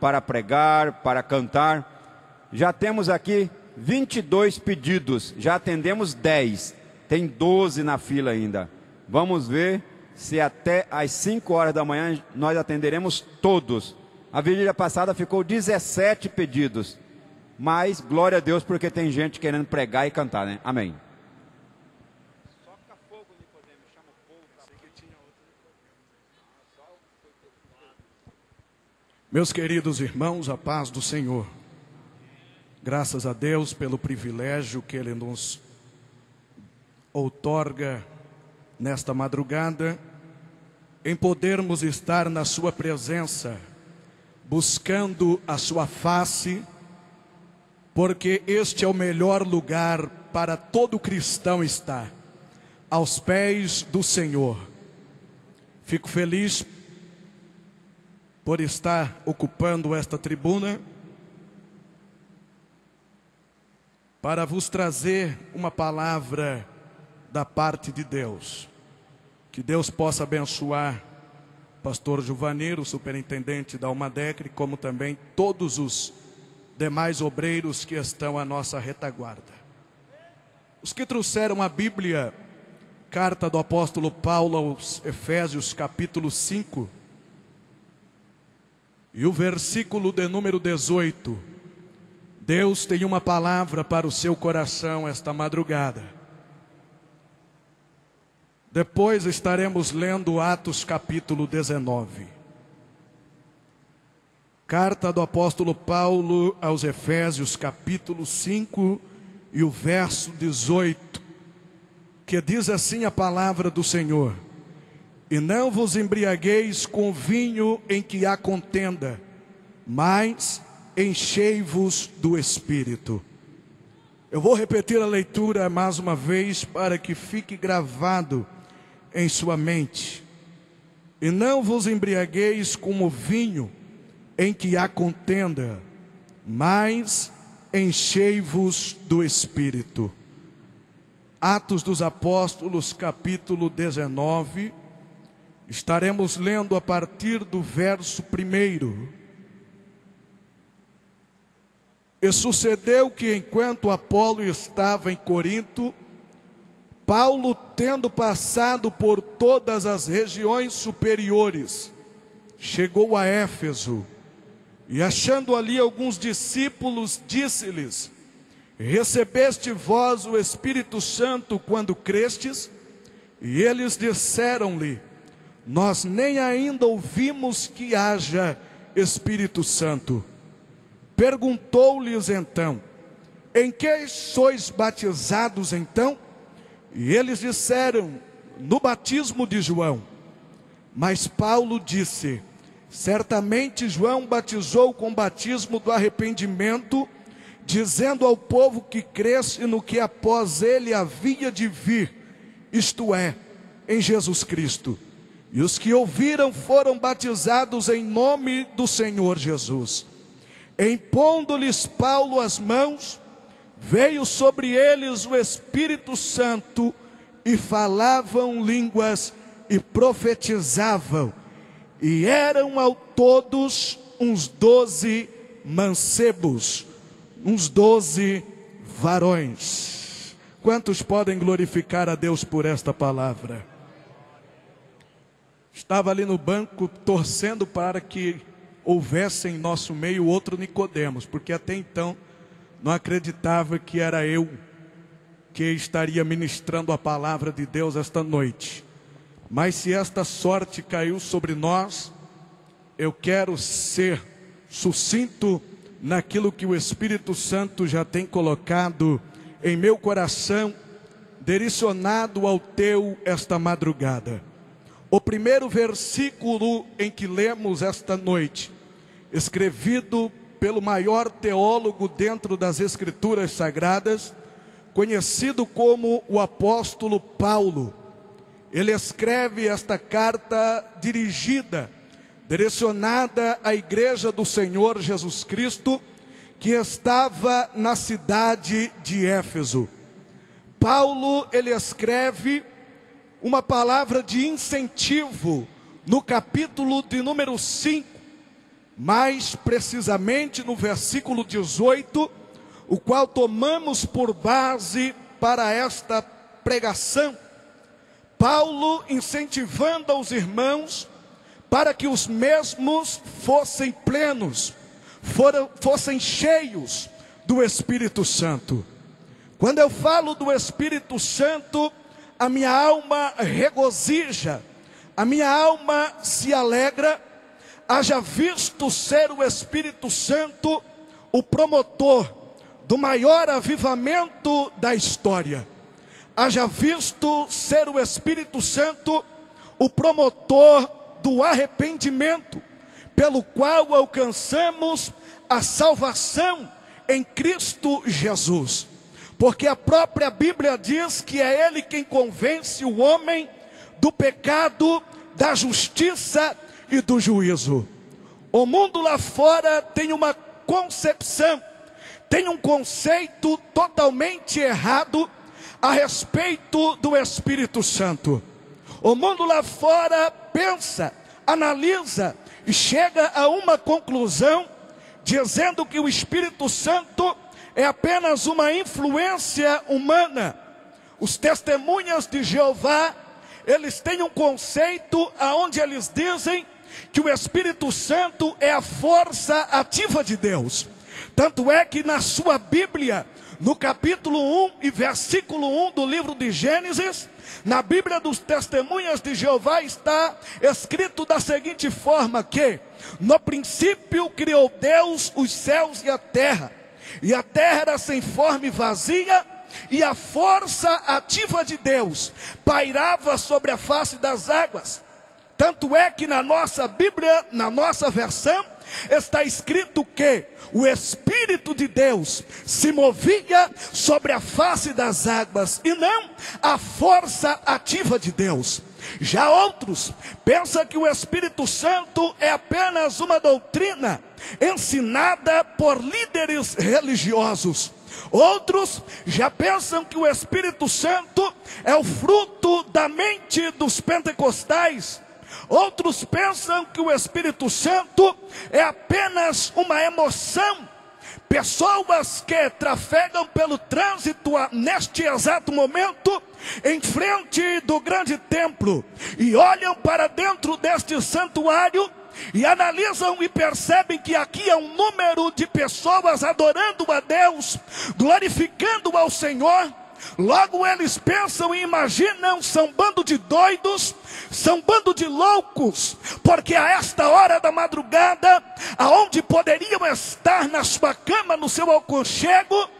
para pregar, para cantar. Já temos aqui 22 pedidos, já atendemos 10, tem 12 na fila ainda. Vamos ver se até às 5 horas da manhã nós atenderemos todos. A vigília passada ficou 17 pedidos, mas glória a Deus porque tem gente querendo pregar e cantar, né? Amém. Meus queridos irmãos, a paz do Senhor. Graças a Deus pelo privilégio que Ele nos outorga nesta madrugada, em podermos estar na Sua presença, buscando a Sua face, porque este é o melhor lugar para todo cristão estar, aos pés do Senhor. Fico feliz por estar ocupando esta tribuna para vos trazer uma palavra da parte de Deus. Que Deus possa abençoar o pastor Juvanir, o superintendente da Almadecre, como também todos os demais obreiros que estão à nossa retaguarda. Os que trouxeram a Bíblia, carta do apóstolo Paulo aos Efésios, capítulo 5, e o versículo de número 18. Deus tem uma palavra para o seu coração esta madrugada. Depois estaremos lendo Atos capítulo 19. Carta do apóstolo Paulo aos Efésios capítulo 5 e o verso 18, que diz assim a palavra do Senhor: e não vos embriagueis com vinho em que há contenda, mas enchei-vos do Espírito. Eu vou repetir a leitura mais uma vez para que fique gravado em sua mente. E não vos embriagueis com o vinho em que há contenda, mas enchei-vos do Espírito. Atos dos Apóstolos, capítulo 19, estaremos lendo a partir do verso 1. E sucedeu que enquanto Apolo estava em Corinto, Paulo, tendo passado por todas as regiões superiores, chegou a Éfeso, e achando ali alguns discípulos, disse-lhes: recebeste vós o Espírito Santo quando crestes? E eles disseram-lhe: nós nem ainda ouvimos que haja Espírito Santo. Perguntou-lhes então: em que sois batizados então? E eles disseram: no batismo de João. Mas Paulo disse: certamente João batizou com o batismo do arrependimento, dizendo ao povo que cresce no que após ele havia de vir, isto é, em Jesus Cristo. E os que ouviram foram batizados em nome do Senhor Jesus. Impondo-lhes Paulo as mãos, veio sobre eles o Espírito Santo, e falavam línguas e profetizavam. E eram ao todos uns 12 mancebos, uns 12 varões. Quantos podem glorificar a Deus por esta palavra? Estava ali no banco torcendo para que houvesse em nosso meio outro Nicodemos, porque até então não acreditava que era eu que estaria ministrando a palavra de Deus esta noite. Mas se esta sorte caiu sobre nós, eu quero ser sucinto naquilo que o Espírito Santo já tem colocado em meu coração, direcionado ao teu esta madrugada. O primeiro versículo em que lemos esta noite, escrevido pelo maior teólogo dentro das Escrituras Sagradas, conhecido como o apóstolo Paulo. Ele escreve esta carta dirigida, direcionada à igreja do Senhor Jesus Cristo, que estava na cidade de Éfeso. Paulo, ele escreve uma palavra de incentivo no capítulo de número 5, mais precisamente no versículo 18, o qual tomamos por base para esta pregação. Paulo incentivando os irmãos para que os mesmos fossem plenos, fossem cheios do Espírito Santo. Quando eu falo do Espírito Santo, a minha alma regozija, a minha alma se alegra, haja visto ser o Espírito Santo o promotor do maior avivamento da história. Haja visto ser o Espírito Santo o promotor do arrependimento, pelo qual alcançamos a salvação em Cristo Jesus. Porque a própria Bíblia diz que é Ele quem convence o homem do pecado, da justiça e do juízo. O mundo lá fora tem uma concepção, tem um conceito totalmente errado a respeito do Espírito Santo. O mundo lá fora pensa, analisa e chega a uma conclusão, dizendo que o Espírito Santo é apenas uma influência humana. Os testemunhas de Jeová, eles têm um conceito aonde eles dizem que o Espírito Santo é a força ativa de Deus. Tanto é que na sua Bíblia, no capítulo 1 e versículo 1 do livro de Gênesis, na Bíblia dos Testemunhas de Jeová está escrito da seguinte forma que: no princípio criou Deus os céus e a terra era sem forma e vazia, e a força ativa de Deus pairava sobre a face das águas. Tanto é que na nossa Bíblia, na nossa versão, está escrito que o Espírito de Deus se movia sobre a face das águas, e não a força ativa de Deus. Já outros pensam que o Espírito Santo é apenas uma doutrina ensinada por líderes religiosos. Outros já pensam que o Espírito Santo é o fruto da mente dos pentecostais. Outros pensam que o Espírito Santo é apenas uma emoção. Pessoas que trafegam pelo trânsito neste exato momento, em frente do grande templo, e olham para dentro deste santuário, e analisam e percebem que aqui há um número de pessoas adorando a Deus, glorificando ao Senhor. Logo eles pensam e imaginam, são um bando de doidos, são um bando de loucos, porque a esta hora da madrugada, aonde poderiam estar na sua cama, no seu aconchego,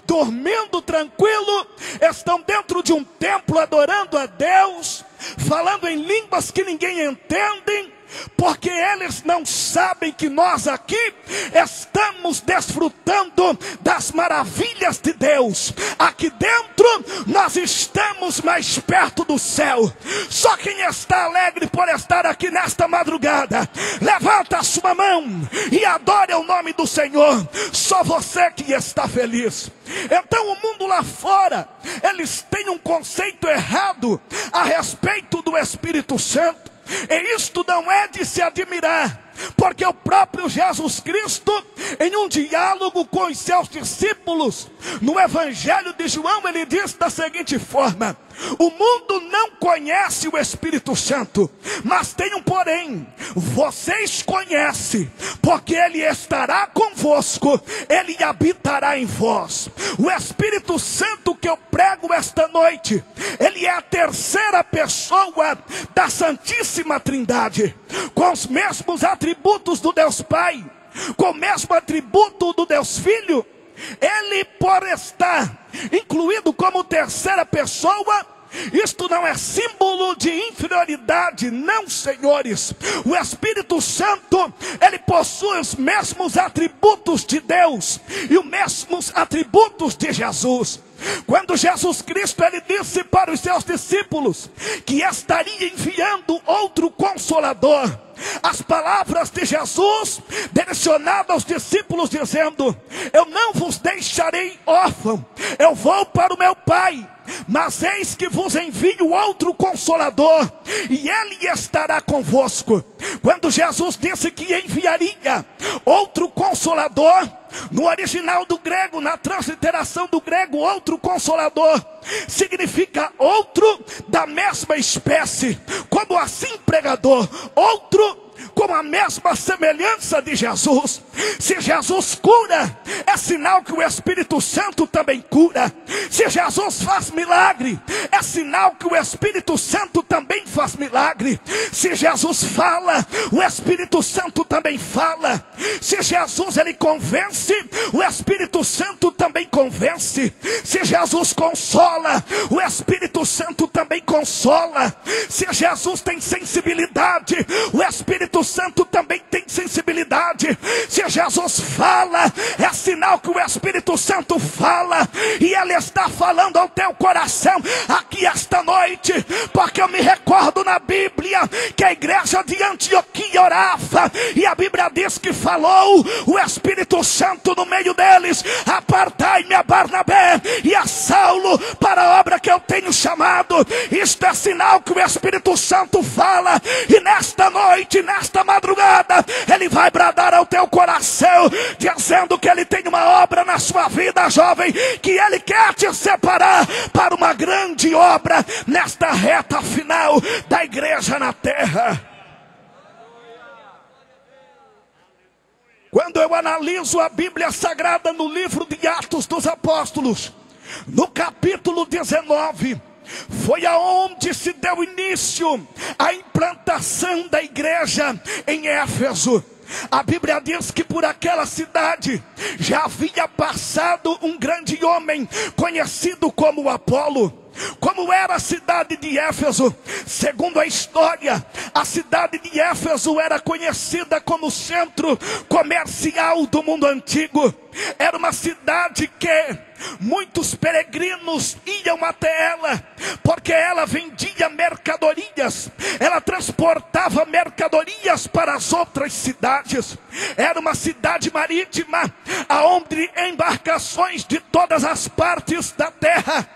dormindo tranquilo, estão dentro de um templo adorando a Deus, falando em línguas que ninguém entende, porque eles não sabem que nós aqui estamos desfrutando das maravilhas de Deus. Aqui dentro nós estamos mais perto do céu. Só quem está alegre por estar aqui nesta madrugada, levanta a sua mão e adore o nome do Senhor. Só você que está feliz. Então o mundo lá fora, eles têm um conceito errado a respeito do Espírito Santo. E isto não é de se admirar, porque o próprio Jesus Cristo, em um diálogo com os seus discípulos, no Evangelho de João, ele diz da seguinte forma: o mundo não conhece o Espírito Santo, mas tem um porém, vocês conhecem, porque ele estará convosco, ele habitará em vós. O Espírito Santo que eu prego esta noite, ele é a terceira pessoa da Santíssima Trindade, com os mesmos atributos do Deus Pai, com o mesmo atributo do Deus Filho. Ele, por estar incluído como terceira pessoa, isto não é símbolo de inferioridade, não, senhores. O Espírito Santo, ele possui os mesmos atributos de Deus e os mesmos atributos de Jesus. Quando Jesus Cristo, ele disse para os seus discípulos que estaria enviando outro Consolador, as palavras de Jesus direcionadas aos discípulos dizendo: eu não vos deixarei órfão, eu vou para o meu Pai. mas eis que vos envio outro Consolador, e ele estará convosco. Quando Jesus disse que enviaria outro Consolador, no original do grego, na transliteração do grego, outro Consolador significa outro da mesma espécie. Como assim, pregador? Outro com a mesma semelhança de Jesus. Se Jesus cura, é sinal que o Espírito Santo também cura. Se Jesus faz milagre, é sinal que o Espírito Santo também faz milagre. Se Jesus fala, o Espírito Santo também fala. Se Jesus ele convence, o Espírito Santo também convence. Se Jesus consola, o Espírito Santo também consola. Se Jesus tem sensibilidade, o Espírito Santo também tem sensibilidade. Se Jesus fala, é sinal que o Espírito Santo fala, e Ele está falando ao teu coração aqui esta noite, porque eu me recordo na Bíblia que a igreja de Antioquia orava, e a Bíblia diz que falou o Espírito Santo no meio deles: apartai-me a Barnabé e a Saulo para a obra que eu tenho chamado. Isto é sinal que o Espírito Santo fala, e nesta noite, nesta madrugada, Ele vai bradar ao teu coração, dizendo que Ele tem uma obra na sua vida, jovem, que Ele quer te separar para uma grande obra nesta reta final da igreja na terra. Quando eu analiso a Bíblia Sagrada no livro de Atos dos Apóstolos, no capítulo 19, foi aonde se deu início à implantação da igreja em Éfeso. A Bíblia diz que por aquela cidade já havia passado um grande homem conhecido como Apolo. Como era a cidade de Éfeso? Segundo a história, a cidade de Éfeso era conhecida como centro comercial do mundo antigo. Era uma cidade que muitos peregrinos iam até ela, porque ela vendia mercadorias, ela transportava mercadorias para as outras cidades. Era uma cidade marítima, aonde embarcações de todas as partes da terra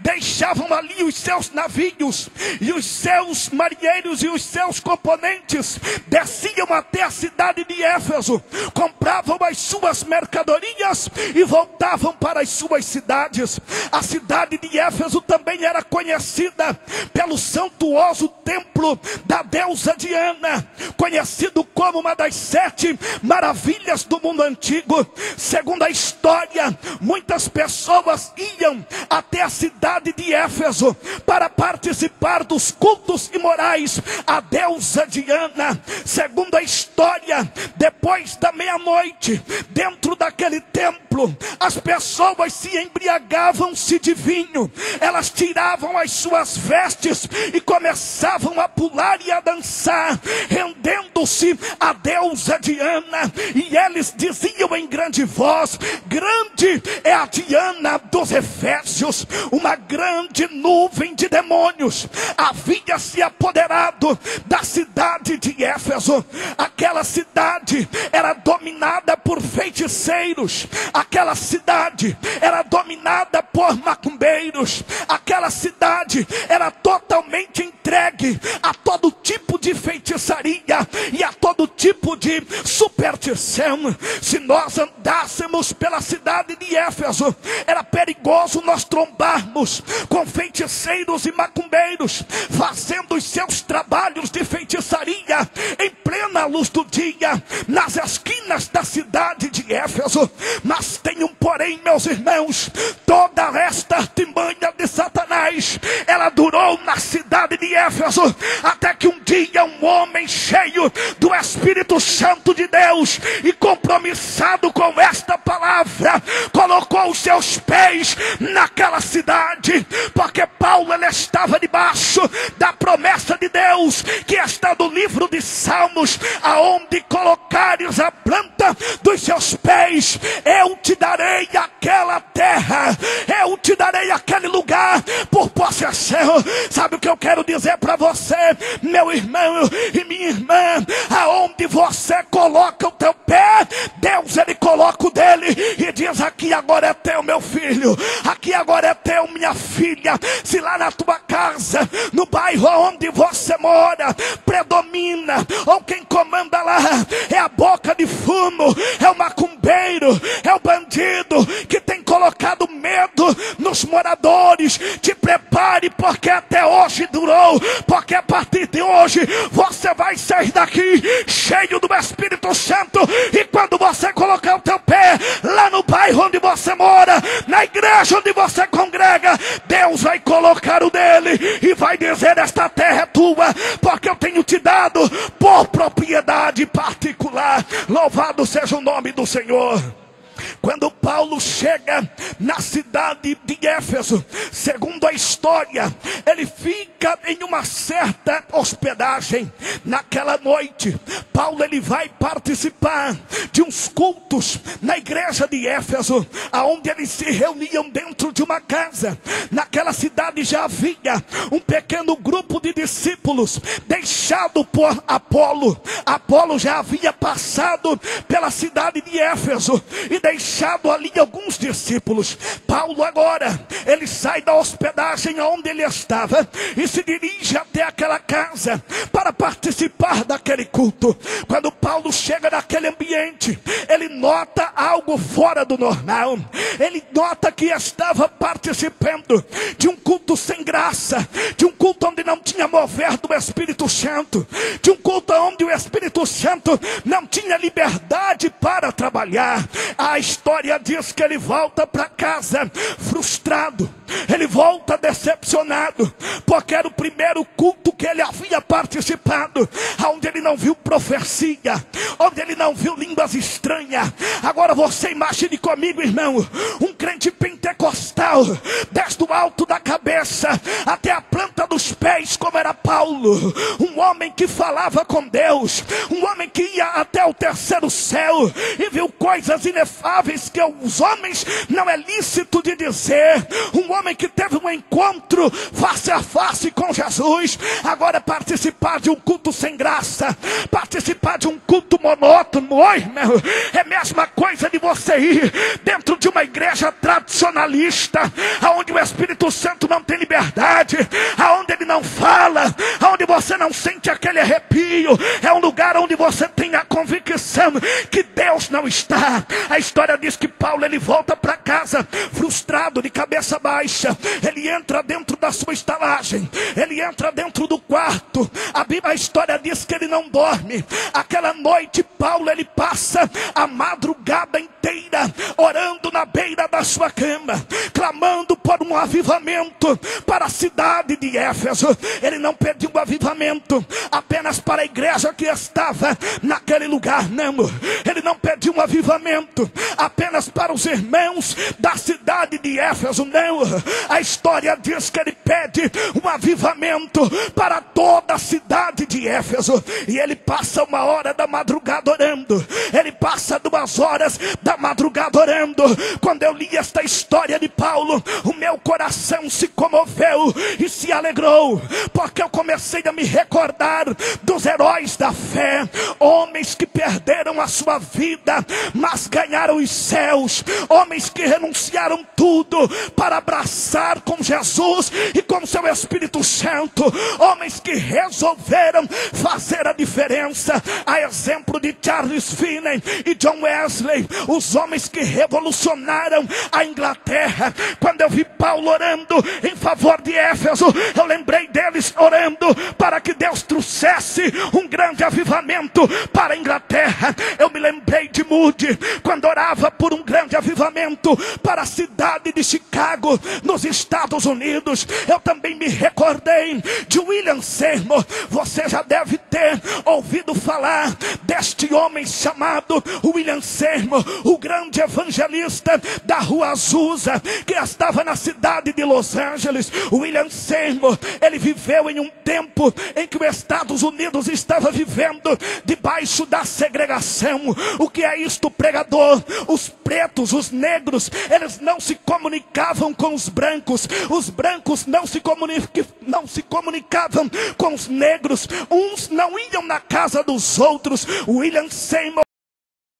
deixavam ali os seus navios, e os seus marinheiros e os seus componentes desciam até a cidade de Éfeso, compravam as suas mercadorias e voltavam para as suas cidades. A cidade de Éfeso também era conhecida pelo suntuoso templo da deusa Diana, conhecido como uma das 7 maravilhas do mundo antigo. Segundo a história, muitas pessoas iam até a cidade de Éfeso para participar dos cultos imorais à deusa Diana. Segundo a história, depois da meia-noite, dentro daquele templo, as pessoas se embriagavam-se de vinho, elas tiravam as suas vestes e começavam a pular e a dançar, rendendo-se à deusa Diana, e eles diziam em grande voz: grande é a Diana dos Efésios. Uma grande nuvem de demônios havia se apoderado da cidade de Éfeso. Aquela cidade era dominada por feiticeiros, aquela cidade era dominada por macumbeiros, aquela cidade era totalmente entregue a todo tipo de feitiçaria e a todo tipo de superstição. Se nós andássemos pela cidade de Éfeso, era perigoso nós trombarmos com feiticeiros e macumbeiros fazendo os seus trabalhos de feitiçaria em plena luz do dia nas esquinas da cidade de Éfeso. Mas tem um porém, meus irmãos: toda esta artimanha de Satanás, ela durou na cidade de Éfeso, até que um dia um homem cheio do Espírito Santo de Deus e compromissado com esta palavra, colocou os seus pés naquela cidade, porque Paulo ele estava debaixo da promessa de Deus que está no livro de Salmos: aonde colocares a planta dos seus pés, eu te darei aquela terra, eu te darei aquele lugar por possessão. Sabe o que eu quero dizer para você, meu irmão e minha irmã? Aonde onde você coloca o teu pé, Deus ele coloca o dele e diz: aqui agora é teu, meu filho, aqui agora é teu, minha filha. Se lá na tua casa, no bairro onde você mora, predomina, ou quem comanda lá é a boca de fumo, é o macumbeiro, é o bandido que tem colocado medo nos moradores, te prepare, porque até hoje durou, porque a partir de hoje você vai sair daqui cheio do Espírito Santo. E quando você colocar o teu pé lá no bairro onde você mora, na igreja onde você congrega, Deus vai colocar o dele e vai dizer: esta terra é tua, porque eu tenho te dado por propriedade particular. Louvado seja o nome do Senhor. Quando Paulo chega na cidade de Éfeso, segundo a história, ele fica em uma certa hospedagem. Naquela noite, Paulo ele vai participar de uns cultos na igreja de Éfeso, aonde eles se reuniam dentro de uma casa. Naquela cidade já havia um pequeno grupo de discípulos deixado por Apolo. Apolo já havia passado pela cidade de Éfeso e deixado ali alguns discípulos. Paulo agora, ele sai da hospedagem onde ele estava e se dirige até aquela casa para participar daquele culto. Quando Paulo chega naquele ambiente, ele nota algo fora do normal. Ele nota que estava participando de um culto sem graça, de um culto onde não tinha mover do Espírito Santo, de um culto onde o Espírito Santo não tinha liberdade para trabalhar. A história diz que ele volta para casa frustrado, ele volta decepcionado, porque era o primeiro culto que ele havia participado, onde ele não viu profecia, onde ele não viu línguas estranhas. Agora você imagine comigo, irmão, um crente pentecostal, desde o alto da cabeça até a planta dos pés, como era Paulo, um homem que falava com Deus, um homem que ia até o terceiro céu e viu coisas inefáveis que os homens não é lícito de dizer, um homem que teve um encontro face a face com Jesus. Agora participar de um culto sem graça, participar de um culto monótono, irmão, é a mesma coisa de você ir dentro de uma igreja tradicionalista, aonde o Espírito Santo não tem liberdade, aonde ele não fala, aonde você não sente aquele arrepio. É um lugar onde você tem a convicção que Deus não está. A história diz que Paulo ele volta para casa frustrado, de cabeça baixa. Ele entra dentro da sua estalagem, ele entra dentro do quarto. A história diz que ele não dorme. Aquela noite Paulo ele passa a madrugada inteira orando na beira da sua cama, clamando por um avivamento para a cidade de Éfeso. Ele não pediu um avivamento apenas para a igreja que estava naquele lugar, não. Ele não pediu um avivamento apenas para os irmãos da cidade de Éfeso, não. A história diz que ele pede um avivamento para toda a cidade de Éfeso. E ele passa 1h da madrugada orando, ele passa 2 horas da madrugada orando. Quando eu li esta história de Paulo, o meu coração se comoveu e se alegrou, porque eu comecei a me recordar dos heróis da fé, homens que perderam a sua vida, mas ganharam os céus, homens que renunciaram tudo para abraçar com Jesus e com seu Espírito Santo, homens que resolveram fazer a diferença. A exemplo de Charles Finney e John Wesley, os homens que revolucionaram a Inglaterra. Quando eu vi Paulo orando em favor de Éfeso, eu lembrei deles orando para que Deus trouxesse um grande avivamento para a Inglaterra. Eu me lembrei de Moody, quando orava por um grande avivamento para a cidade de Chicago, nos Estados Unidos. Eu também me recordei de William Seymour. Você já deve ter ouvido falar deste homem chamado William Seymour, o grande evangelista da Rua Azusa, que estava na cidade de Los Angeles. William Seymour, ele viveu em um tempo em que os Estados Unidos estava vivendo debaixo da segregação. O que é isto, pregador? Os pretos, os negros, eles não se comunicavam com os brancos não se comunicavam com os negros. Uns não iam na casa dos outros. William Seymour